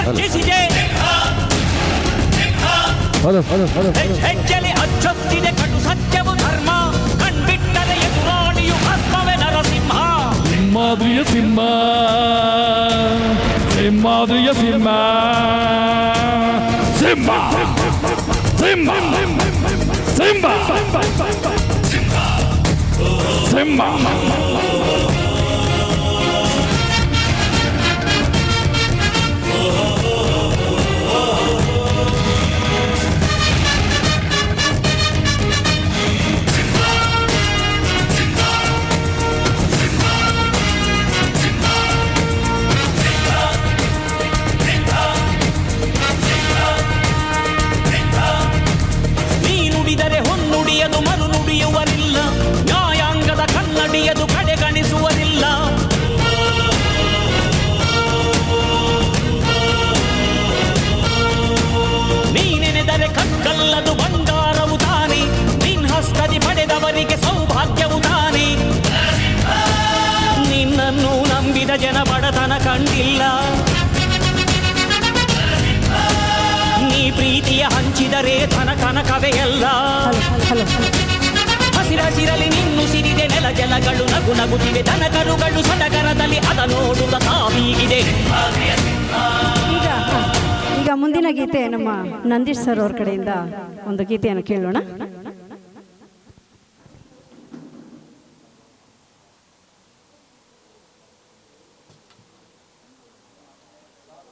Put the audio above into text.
ಗರ್ಜಿಸಿದೆ, ಹೆಜ್ಜೆಲೆ ಅಚ್ಚೊತ್ತಿದೆ ಕಟು ಸತ್ಯವು ಧರ್ಮ, ಕಣ್ಬಿಟ್ಟರೆ ಎದುರಾಳಿಯು ಭಸ್ಮವೇ ನರಸಿಂಹ. ಸಿಂಹಾದ್ರಿಯ ಸಿಂಹ, ಸಿಂಹಾದ್ರಿಯ ಸಿಂಹ, ಸಿಂಹ ಸಿಂಹ ಸಿಂಹ ಸಿಂಹ. ಹೊನ್ನುಡಿಯದು ಮರು ನುಡಿಯುವರಿಲ್ಲ, ನ್ಯಾಯಾಂಗದ ಕನ್ನಡಿಯದು ಕಡೆಗಣಿಸುವರಿಲ್ಲ. ನೀನೆನೆದರೆ ಕಕ್ಕಲ್ಲದು ಬಂಗಾರವು ತಾನೆ, ನಿನ್ ಹಸ್ತದಿ ಪಡೆದವರಿಗೆ ಸೌಭಾಗ್ಯವು ತಾನೆ. ನಿನ್ನನ್ನು ನಂಬಿದ ಜನ ಬಡತನ ಕಂಡಿಲ್ಲ, ನೀ ಪ್ರೀತಿಯ ಹಂಚಿದರೆ ಧನ ಕನಕವೇ ಎಲ್ಲ. ಹಸಿರಸಿರಲಿ ನಿನ್ನು ಸಿರಿದೆ ನೆಲ ಜಲಗಳು ನಗು ನಗುತ್ತಿವೆ, ದನ ಕರುಗಳು ಸಡಗರದಲ್ಲಿ ಅದ ನೋಡುತ್ತ ತಾವೀಗಿದೆ. ಈಗ ಮುಂದಿನ ಗೀತೆ ನಮ್ಮ ನಂದೀಶ್ ಸರ್ ಅವ್ರ ಕಡೆಯಿಂದ ಒಂದು ಗೀತೆಯನ್ನು ಕೇಳೋಣ.